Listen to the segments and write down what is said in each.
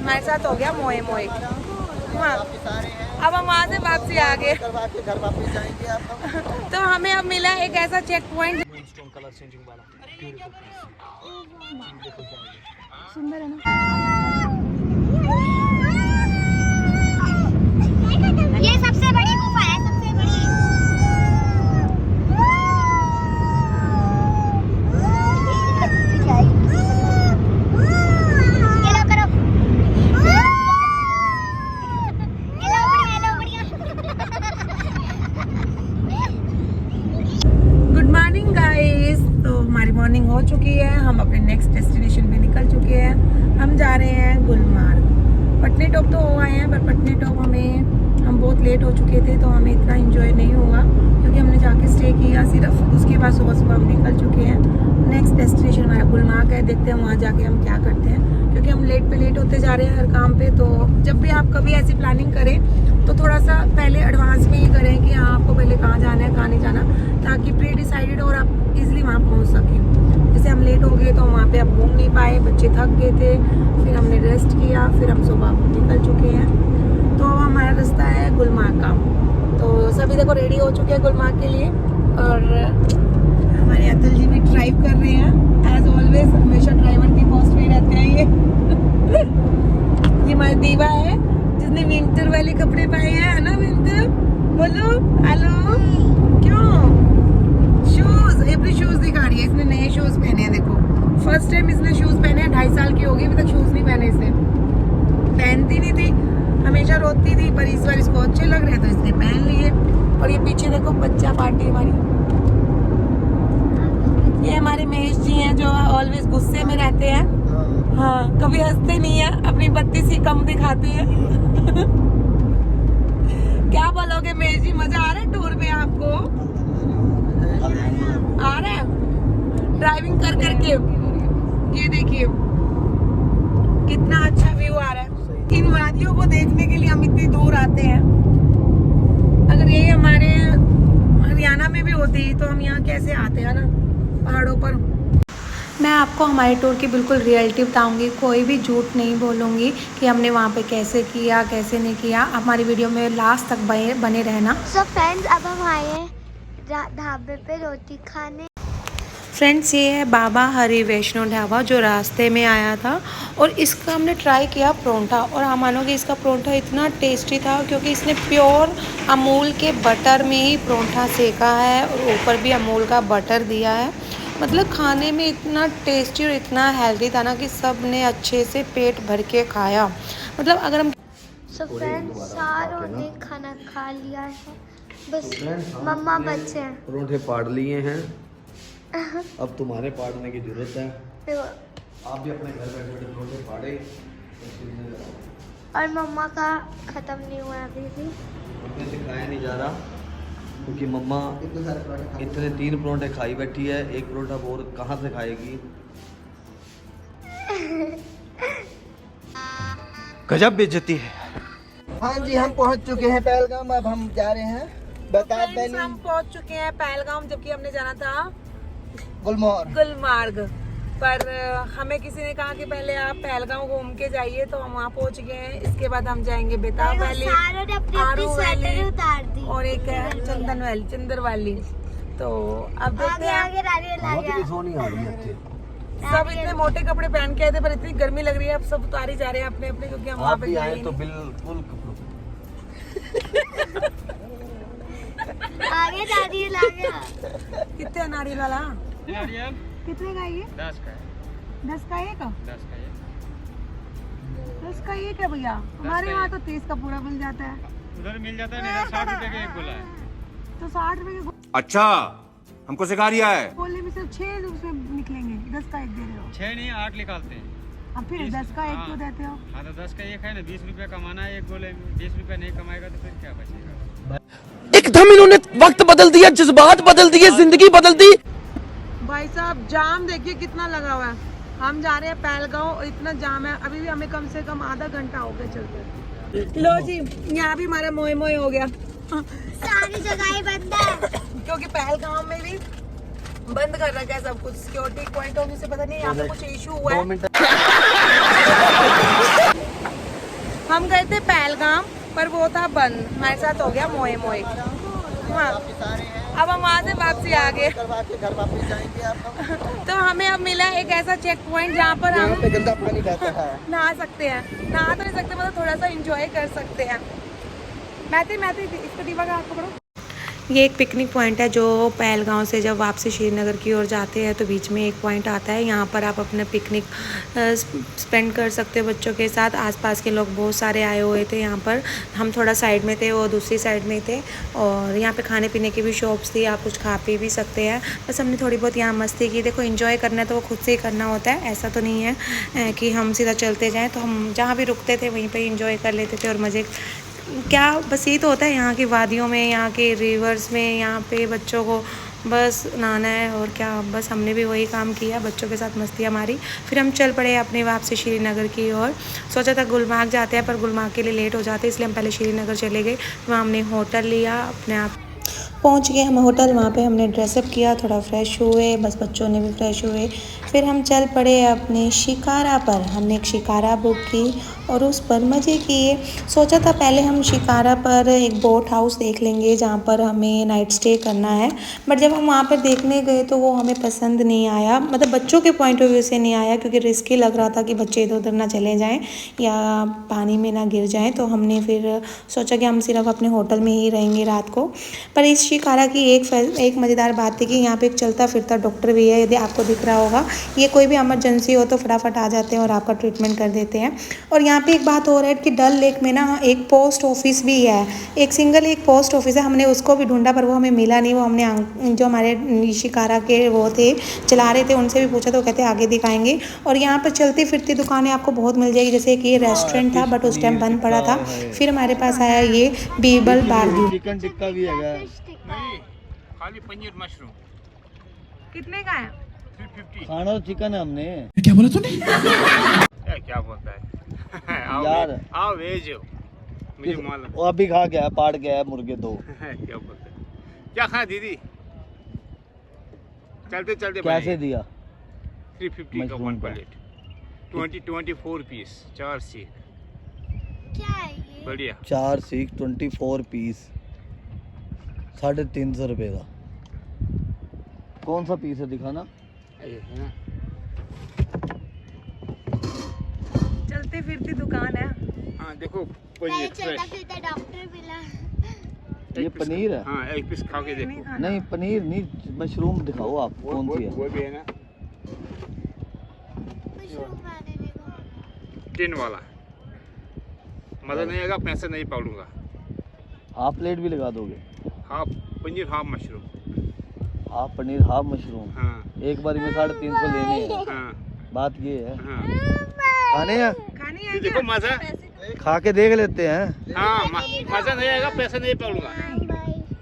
हमारे साथ हो गया मोए मोए। हाँ, अब हम वहाँ से वापसी आ गए। घर वापस जाएंगे आप। तो हमें अब मिला एक ऐसा चेक पॉइंट। सुंदर है ना? ये सबसे बड़ी गुफा है, सबसे बड़ी। Good morning guys. तो हमारी मॉर्निंग हो चुकी है, हम अपने नेक्स्ट डेस्टिनेशन पे निकल चुके हैं। हम जा रहे हैं गुलमार्ग। पटनी टॉप तो हो आए हैं, पर पटनी टॉप हम बहुत लेट हो चुके थे, तो हमें इतना एंजॉय नहीं हुआ क्योंकि हमने जाके स्टे किया सिर्फ। उसके बाद सुबह सुबह हम निकल चुके हैं। नेक्स्ट डेस्टिनेशन हमारा गुलमार्ग है। देखते हैं वहाँ जाके हम क्या करते हैं, क्योंकि हम लेट पे लेट होते जा रहे हैं हर काम पे। तो जब भी आप कभी ऐसी प्लानिंग करें तो थोड़ा सा पहले एडवांस में ही करें कि हाँ आपको पहले कहाँ जाना है कहाँ नहीं जाना, ताकि प्री डिसाइडेड और आप इजीली वहाँ पहुँच सकें। जैसे हम लेट हो गए तो वहाँ पे अब घूम नहीं पाए, बच्चे थक गए थे, फिर हमने रेस्ट किया, फिर हम सुबह निकल चुके हैं। तो हमारा रास्ता है गुलमार्ग का। तो सभी देखो रेडी हो चुके हैं गुलमार्ग के लिए, और हमारे अतुल जी भी ड्राइव कर रहे हैं एज ऑलवेज। हमेशा ड्राइवर की पोस्ट में रहते हैं ये हमारी दीवा है जिसने विंटर वाले कपड़े पाए हैं, है ना विंटर? बोलो हेलो। क्यों? शूज, एवरी शूज दिखा रही है। इसने नए शूज पहने हैं, देखो फर्स्ट टाइम इसने शूज पहने हैं। 2.5 साल की होगी, अभी तक शूज नहीं पहने इसने। पहनती नहीं थी, हमेशा रोती थी, पर इस बार इसको अच्छे लग रहे तो इसने पहन लिए। और ये पीछे देखो बच्चा पार्टी हमारी। ये हमारे महेश जी हैं जो ऑलवेज गुस्से में रहते हैं। हाँ, कभी हंसते नहीं है, अपनी बत्ती सी कम दिखाते हैं। क्या बोलोगे महेश जी, मजा आ रहा है टूर में आपको? आ रहा है ड्राइविंग कर करके। ये देखिए कितना अच्छा व्यू आ रहा है। इन वादियों को देखने के लिए हम इतनी दूर आते हैं। अगर ये हमारे हरियाणा में भी होती तो हम यहाँ कैसे आते हैं ना, पहाड़ों पर। मैं आपको हमारे टूर की बिल्कुल रियलिटी बताऊंगी, कोई भी झूठ नहीं बोलूँगी कि हमने वहाँ पे कैसे किया कैसे नहीं किया। हमारी वीडियो में लास्ट तक बने रहना। सो फ्रेंड्स, अब हम आए हैं ढाबे पे रोटी खाने। फ्रेंड्स, ये है बाबा हरि वैष्णो ढाबा जो रास्ते में आया था, और इसका हमने ट्राई किया परोंठा। और हम मानोगे इसका परोंठा इतना टेस्टी था क्योंकि इसने प्योर अमूल के बटर में ही परोंठा सेका है, और ऊपर भी अमूल का बटर दिया है। मतलब खाने में इतना टेस्टी और इतना हेल्दी था ना कि सब ने अच्छे से पेट भर के खाया। मतलब अगर हम सो फ्रेंड्स, सारों ने खाना खा लिया है, बस मम्मा बच्चे हैं। परोठे पाड़ लिए हैं, अब तुम्हारे पाड़ने की जरूरत है। आप भी अपने घर बैठे बैठे परोठे पाड़े। और मम्मा का खत्म नहीं हुआ है अभी भी। उनमें से खाया नहीं जा रहा क्योंकि मम्मा इतने 3 परोठे खाई बैठी है, एक परोठा और कहाँ से खाएगी। गजब बेइज्जती है। हाँ जी, हम पहुँच चुके हैं पहलगाम। अब हम जा रहे हैं हम पहुंच चुके हैं पहलगाम, जबकि हमने जाना था गुलमार्ग। पर हमें किसी ने कहा कि पहले आप पहलगाम घूम के जाइए, तो हम वहाँ पहुँच गए हैं। इसके बाद हम जाएंगे बेताब वैली, आरू वैली, और एक है चंदन वैली, चंदर वैली। तो अब देखते हैं। सब इतने मोटे कपड़े पहन के आए थे, पर इतनी गर्मी लग रही है, अब सब उतारी जा रहे हैं अपने अपने, क्योंकि हम वहाँ पे गए तो बिल्कुल आगे नारियल आ गया। कितने नारियल वाला? नारियल कितने का ये? 10 का है। 10 का एक? 10 का एक। 10 का एक है भैया। हमारे यहाँ तो 30 का पूरा मिल जाता है। उधर मिल जाता है, नहीं 60 रुपए का एक गोला है। तो 60 रुपए के अच्छा, हमको सिखा रिया है। गोले में सिर्फ 6 उसमें निकलेंगे। 10 का एक दे रहे हो? 6 नहीं 8 निकालते हैं। अब फिर 10 का एक क्यों देते हो? हाँ तो 10 का एक है ना, 20 रुपया कमाना है एक गोले में। 20 रुपया नहीं कमाएगा तो फिर क्या बचेगा। एकदम इन्होंने वक्त बदल दिया, जज्बात बदल दिए, जिंदगी बदल दी। भाई साहब जाम देखिए कितना लगा हुआ है। हम जा रहे हैं पहलगांव और इतना जाम है, अभी भी हमें कम से कम आधा घंटा हो गया चलते। लो जी, यहाँ भी हमारा मोए मोए हो गया। सारी जगह बंद है क्योंकि पहलगाम में भी बंद कर रखा है सब कुछ। सिक्योरिटी पॉइंट ऑफ व्यू से पता नहीं यहाँ पे कुछ इशू हुआ है। हम गए थे पहलगाम पर वो था बंद, हमारे साथ हो गया मोए मोए। हाँ, अब हम वहाँ से वापसी आ गए। घर वापस जाएंगे आप। तो हमें अब मिला एक ऐसा चेक पॉइंट जहाँ पर हम गंदा पानी बहता है। नहा सकते हैं, नहा तो नहीं सकते मतलब थोड़ा सा एंजॉय कर सकते हैं। मैं इसको दीवा का हाथ पकड़ो। ये एक पिकनिक पॉइंट है जो पहलगांव से जब वापसी श्रीनगर की ओर जाते हैं तो बीच में एक पॉइंट आता है। यहाँ पर आप अपना पिकनिक स्पेंड कर सकते हो बच्चों के साथ। आसपास के लोग बहुत सारे आए हुए थे यहाँ पर। हम थोड़ा साइड में थे, वो दूसरी साइड में थे। और यहाँ पे खाने पीने की भी शॉप्स थी, आप कुछ खा पी भी सकते हैं। बस हमने थोड़ी बहुत यहाँ मस्ती की। देखो एंजॉय करना है तो वो खुद से ही करना होता है, ऐसा तो नहीं है कि हम सीधा चलते जाएँ। तो हम जहाँ भी रुकते थे वहीं पर इंजॉय कर लेते थे और मज़े क्या बस यही तो होता है यहाँ की वादियों में, यहाँ के रिवर्स में, यहाँ पे बच्चों को बस नहाना है और क्या। बस हमने भी वही काम किया, बच्चों के साथ मस्ती हमारी। फिर हम चल पड़े अपने वापसी श्रीनगर की ओर। सोचा था गुलमार्ग जाते हैं पर गुलमार्ग के लिए लेट हो जाते, इसलिए हम पहले श्रीनगर चले गए। वहाँ हमने होटल लिया, अपने आप पहुँच गए हम होटल। वहाँ पे हमने ड्रेसअप किया, थोड़ा फ्रेश हुए, बस बच्चों ने भी फ्रेश हुए। फिर हम चल पड़े अपने शिकारा पर। हमने एक शिकारा बुक की और उस पर मज़े किए। सोचा था पहले हम शिकारा पर एक बोट हाउस देख लेंगे जहाँ पर हमें नाइट स्टे करना है, बट जब हम वहाँ पर देखने गए तो वो हमें पसंद नहीं आया। मतलब बच्चों के पॉइंट ऑफ व्यू से नहीं आया, क्योंकि रिस्की लग रहा था कि बच्चे इधर उधर ना चले जाएँ या पानी में ना गिर जाएँ। तो हमने फिर सोचा कि हम सिर्फ अपने होटल में ही रहेंगे रात को। पर इस शिकारा की एक मज़ेदार बात थी कि यहाँ पे एक चलता फिरता डॉक्टर भी है, यदि आपको दिख रहा होगा। ये कोई भी इमरजेंसी हो तो फटाफट आ जाते हैं और आपका ट्रीटमेंट कर देते हैं। और यहाँ पे एक बात और है कि डल लेक में ना एक पोस्ट ऑफिस भी है, एक पोस्ट ऑफिस है। हमने उसको भी ढूंढा पर वो हमें मिला नहीं। वो हमने जो हमारे शिकारा के वो थे चला रहे थे उनसे भी पूछा तो कहते आगे दिखाएंगे। और यहाँ पर चलती फिरती दुकानें आपको बहुत मिल जाएगी, जैसे कि ये रेस्टोरेंट था बट उस टाइम बंद पड़ा था। फिर हमारे पास आया ये बीबल बारबी। चिकन टिक्का भी है। खाली पनीर मशरूम कितने का है? 350। खाना तो चिकन है हमने। क्या बोला तूने? क्या बोलता है? यार आओ वेज हो, मुझे मालूम। वो अभी खा गया, पाट गया है मुर्गे दो। क्या बोलता है? क्या खाया दीदी? चलते चलते कैसे दिया? 350 का वन प्लेट, 24 पीस, 4 सीख। क्या है ये? बढ़िया। 4 सीख 24 पीस, 350 रुपये का। कौन सा पीस है दिखाना? ये है ना, चलती फिरती दुकान है। हाँ देखो पहले पनीर चलता फ्रेश। फिरता डॉक्टर मिला। ये पनीर है? हाँ एक पीस खा के देखो। नहीं पनीर नहीं, मशरूम दिखाओ आप कौन सी है। वो भी है ना, मशरूम मैंने नहीं खाया। 10 वाला। मज़ा नहीं आएगा, पैसे नहीं पकड़ूंगा। हाफ प्लेट भी लगा दोगे? Half paneer half mushroom. Half paneer half mushroom, हाँ एक बार में 350 लेने हैं। हाँ बात ये है। हाँ, खाने हैं? खानी ये है देखो मज़ा। खा के देख लेते हैं। हाँ मज़ा नहीं आएगा, पैसे नहीं पकड़ूंगा।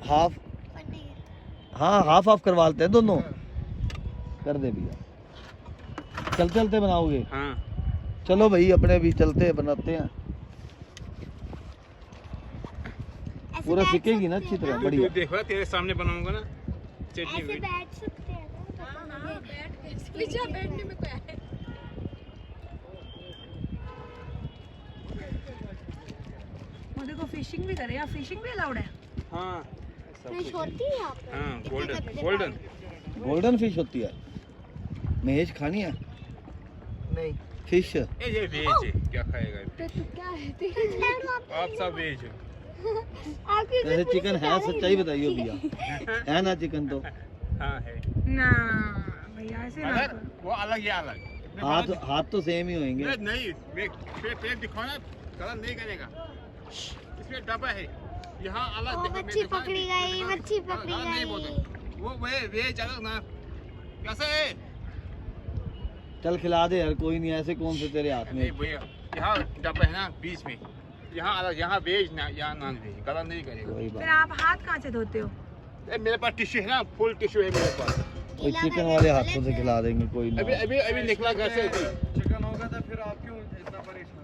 हाफ, पनीर। हाँ हाफ हाफ करवा लेते हैं दोनों। कर दे भैया। चलते चलते बनाओगे? हाँ चलो भाई अपने भी चलते हैं, बनाते हैं। ऐसे पूरा बैठ सीखेगी ना सकते अच्छी हैं तरह, तू बढ़िया। देखो तेरे सामने बनाऊंगा ना चटनी ऐसे भी। बैठ सकते हैं ना? बैठने में क्या है? वो देखो फिशिंग भी करे, फिशिंग भी अलाउड है। हाँ फिश होती है यहाँ पे? हाँ कितने गोल्डन गंदे गोल्डन। गोल्डन फिश होती है। महेश खानी है? नहीं फिश। ये वेज है, क्या खाएगा? तो तू क्या है? आप सब वेज हो। वैसे चिकन है, सच्चाई बताइए भैया। है ना चिकन तो? हाँ है, ना भैया ऐसे ना मगर करो। वो अलग ये अलग। हाथ तो सेम ही होंगे। नहीं पेट दिखाओ ना, गलत नहीं करेगा। इसमें डब्बा है, यहाँ अलग। ओ, देखो, मैं मच्छी दिखाऊं, पकड़ी गई, दिखाऊं। मच्छी पकड़ी गलत नहीं गई। बोलते। वो वेज अलग ना, कैसे है? चल खिला दे यार, कोई नहीं। ऐसे कौन से तेरे हाथ नहीं में? भैया, यहाँ डब्बा है ना बीच में, यहाँ अलग, यहाँ वेज ना, यहाँ नॉन वेज। गलत नहीं करेगा। कोई फिर बात। आप हाथ कहाँ से धोते हो? मेरे पास टिश्यू है ना, फुल टिश्यू है मेरे पास। कोई चिकन वाले हाथों से खिला देंगे, कोई अभी ना। अभी अभी निकला घर से। चिकन होगा तो फिर आप क्यों इतना परेशान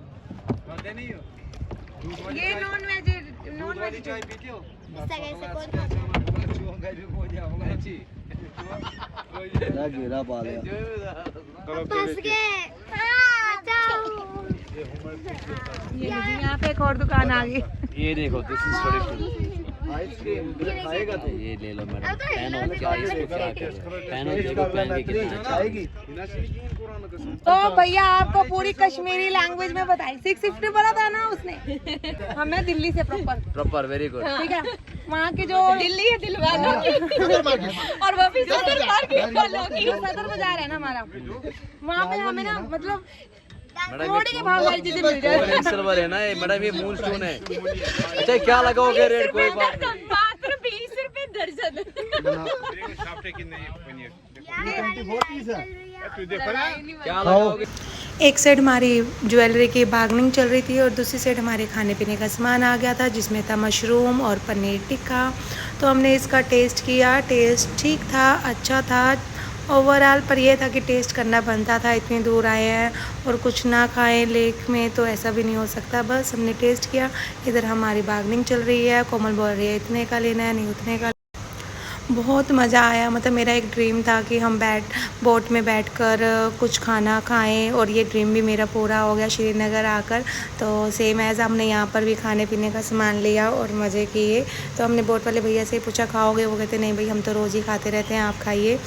होते नहीं हो? ये नॉन वेज चाय पीते हो? कैसे कौन खाता क्या घेरा पा लिया। है? फंस गए। आ, जाओ। ये लीजिए, यहाँ यहाँ पे एक और दुकान आ गई। ये देखो, दिस इज आइसक्रीम खाएगा तो ये ले लो मैडम। पेन और क्या इसको क्या करें, पेन और देखो पेन की कितनी अच्छी। तो भैया आपको पूरी कश्मीरी लैंग्वेज में बताई। 650 बोला था ना उसने। हमें दिल्ली से प्रॉपर वेरी गुड। ठीक है, वहाँ की जो दिल्ली है दिलवालों की और वो भी सदर बाजार है ना हमारा, वहाँ पे हमें ना मतलब मोड़ी के भाव वाली चीजें मिल जाए। सिल्वर है ना ये मैडम, ये मून स्टोन है। अच्छा क्या लगाओगे रेट? कोई बात नहीं, मात्र 20 रुपए दर्जन। क्या लगाओगे? एक साइड हमारी ज्वेलरी की बार्गेनिंग चल रही थी और दूसरी साइड हमारे खाने पीने का सामान आ गया था, जिसमें था मशरूम और पनीर टिक्का। तो हमने इसका टेस्ट किया, टेस्ट ठीक था, अच्छा था ओवरऑल, पर यह था कि टेस्ट करना बनता था। इतनी दूर आए हैं और कुछ ना खाएं लेक में तो ऐसा भी नहीं हो सकता। बस हमने टेस्ट किया। इधर हमारी बार्गेनिंग चल रही है, कोमल बोल रही है इतने का लेना है, नहीं उतने का। बहुत मज़ा आया। मतलब मेरा एक ड्रीम था कि हम बोट में बैठकर कुछ खाना खाएं और ये ड्रीम भी मेरा पूरा हो गया श्रीनगर आकर। तो सेम एज़ हमने यहाँ पर भी खाने पीने का सामान लिया और मज़े किए। तो हमने बोट वाले भैया से पूछा खाओगे? वो कहते नहीं भाई हम तो रोज़ ही खाते रहते हैं, आप खाइए।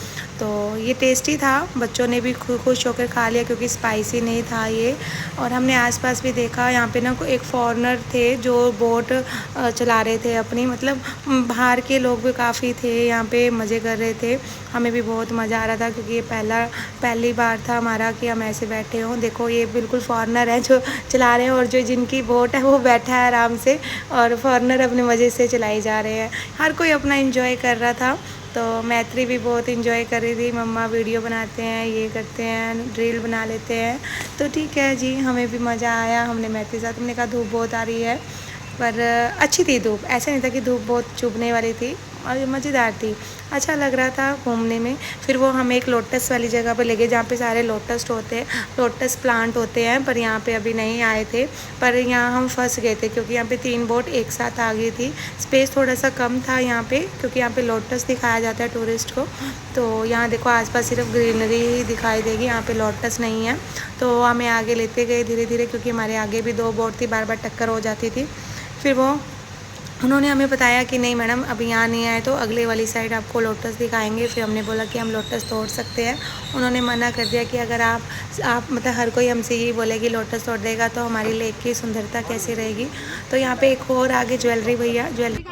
तो ये टेस्टी था, बच्चों ने भी खुश होकर खा लिया क्योंकि स्पाइसी नहीं था ये। और हमने आसपास भी देखा, यहाँ पे ना एक फॉरेनर थे जो बोट चला रहे थे अपनी, मतलब बाहर के लोग भी काफ़ी थे यहाँ पे, मज़े कर रहे थे। हमें भी बहुत मज़ा आ रहा था क्योंकि ये पहली बार था हमारा कि हम ऐसे बैठे हों। देखो ये बिल्कुल फॉरेनर है जो चला रहे हैं और जो जिनकी बोट है वो बैठा है आराम से और फॉरेनर अपने मज़े से चलाई जा रहे हैं। हर कोई अपना एंजॉय कर रहा था। तो मैत्री भी बहुत इंजॉय कर रही थी। मम्मा वीडियो बनाते हैं, ये करते हैं, रील बना लेते हैं। तो ठीक है जी, हमें भी मज़ा आया। हमने मैत्री साथ, हमने कहा धूप बहुत आ रही है, पर अच्छी थी धूप, ऐसा नहीं था कि धूप बहुत चुभने वाली थी और मज़ेदार थी, अच्छा लग रहा था घूमने में। फिर वो हमें एक लोटस वाली जगह पे ले गए जहाँ पे सारे लोटस होते हैं, लोटस प्लांट होते हैं, पर यहाँ पे अभी नहीं आए थे। पर यहाँ हम फंस गए थे क्योंकि यहाँ पे 3 बोट एक साथ आ गई थी। स्पेस थोड़ा सा कम था यहाँ पे क्योंकि यहाँ पे लोटस दिखाया जाता है टूरिस्ट को। तो यहाँ देखो आसपास सिर्फ ग्रीनरी ही दिखाई देगी, यहाँ पे लोटस नहीं है। तो हमें आगे लेते गए धीरे धीरे क्योंकि हमारे आगे भी 2 बोट थी, बार बार टक्कर हो जाती थी। फिर उन्होंने हमें बताया कि नहीं मैडम अभी यहाँ नहीं आए तो अगले वाली साइड आपको लोटस दिखाएंगे। फिर हमने बोला कि हम लोटस तोड़ सकते हैं। उन्होंने मना कर दिया कि अगर आप मतलब हर कोई हमसे यही बोले कि लोटस तोड़ देगा तो हमारी लेक की सुंदरता कैसी रहेगी। तो यहाँ पे एक और आगे ज्वेलरी भैया ज्वेलरी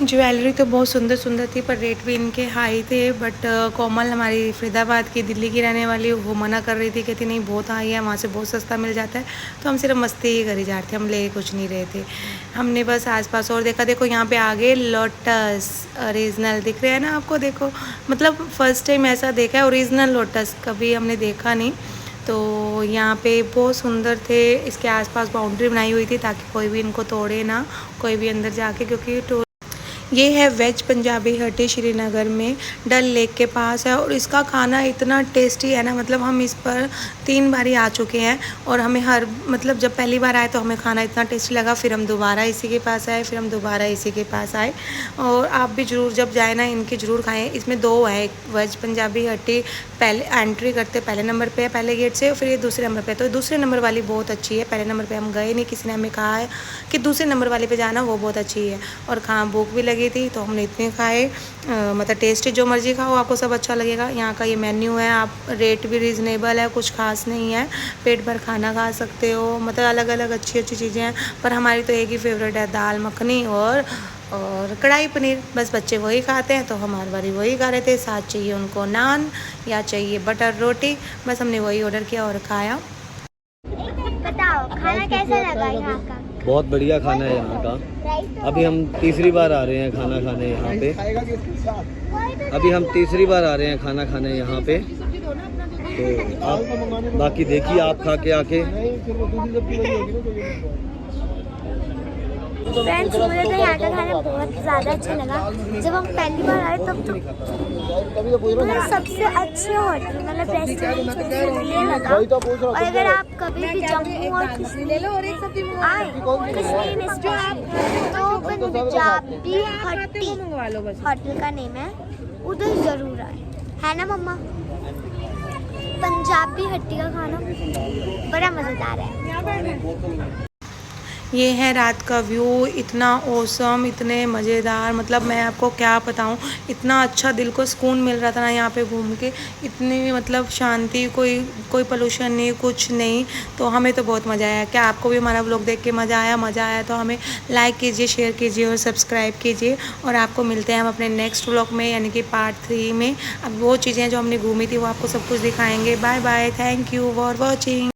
ज्वेलरी तो बहुत सुंदर सुंदर थी पर रेट भी इनके हाई थे। बट कोमल हमारी फरीदाबाद की, दिल्ली की रहने वाली, वो मना कर रही थी, कहती नहीं बहुत हाई है, वहाँ से बहुत सस्ता मिल जाता है। तो हम सिर्फ मस्ती ही करी जा रहे थे, हम ले कुछ नहीं रहे थे। हमने बस आसपास और देखा। देखो यहाँ पे आगे लोटस ओरिजिनल दिख रहे हैं ना आपको, देखो मतलब फ़र्स्ट टाइम ऐसा देखा है ओरिजिनल लोटस, कभी हमने देखा नहीं। तो यहाँ पे बहुत सुंदर थे। इसके आसपास बाउंड्री बनाई हुई थी ताकि कोई भी इनको तोड़े ना, कोई भी अंदर जाके, क्योंकि ये है वेज पंजाबी हटी श्रीनगर में, डल लेक के पास है। और इसका खाना इतना टेस्टी है ना, मतलब हम इस पर 3 बार ही आ चुके हैं और हमें मतलब जब पहली बार आए तो हमें खाना इतना टेस्टी लगा, फिर हम दोबारा इसी के पास आए, फिर हम दोबारा इसी के पास आए। और आप भी ज़रूर जब जाए ना इनकी ज़रूर खाएं। इसमें 2 है, एक वेज पंजाबी हटी पहले एंट्री करते पहले नंबर पे है, पहले गेट से, और फिर ये दूसरे नंबर पे। तो दूसरे नंबर वाली बहुत अच्छी है, पहले नंबर पे हम गए नहीं, किसी ने हमें कहा है कि दूसरे नंबर वाले पे जाना, वो बहुत अच्छी है। और भूख भी लगी थी तो हमने इतने खाए। मतलब टेस्टी जो मर्जी खाओ आपको सब अच्छा लगेगा। यहाँ का ये मेन्यू है, आप रेट भी रीज़नेबल है, कुछ खास नहीं है, पेट भर खाना खा सकते हो। मतलब अलग अलग अच्छी अच्छी चीज़ें हैं। पर हमारी तो एक ही फेवरेट है, दाल मखनी और कढ़ाई पनीर। बस बच्चे वही खाते हैं तो हमारे बारी वही खा रहे थे। साथ चाहिए उनको नान या चाहिए बटर रोटी, बस हमने वही ऑर्डर किया और खाया। बताओ खाना कैसा लगा यहाँ का? बहुत बढ़िया खाना है यहाँ का। अभी हम तीसरी बार आ रहे हैं खाना खाने यहाँ पे, अभी हम तीसरी बार आ रहे हैं खाना खाने यहाँ पे। तो आप बाकी देखिए, आप खा के आके। फ्रेंड्स मुझे तो यहाँ का खाना बहुत ज़्यादा अच्छा लगा। जब हम पहली बार आए तब तो मतलब सबसे अच्छे होटल मतलब रेस्टोरेंट ये लगा। और अगर आप कभी भी जम्मू और कश्मीर आए कश्मीर में तो पंजाबी हट्टी होटल का नेम है, उधर ज़रूर आए, है ना मम्मा? पंजाबी हट्टी का खाना बड़ा मज़ेदार है। ये है रात का व्यू, इतना औसम, इतने मज़ेदार, मतलब मैं आपको क्या बताऊं, इतना अच्छा दिल को सुकून मिल रहा था ना यहाँ पे घूम के, इतनी मतलब शांति, कोई पोल्यूशन नहीं, कुछ नहीं। तो हमें तो बहुत मज़ा आया। क्या आपको भी हमारा व्लॉग देख के मज़ा आया तो हमें लाइक कीजिए, शेयर कीजिए और सब्सक्राइब कीजिए। और आपको मिलते हैं हम अपने नेक्स्ट व्लॉग में, यानी कि पार्ट 3 में। अब वो चीज़ें जो हमने घूमी थी वो आपको सब कुछ दिखाएँगे। Bye bye, thank you for watching.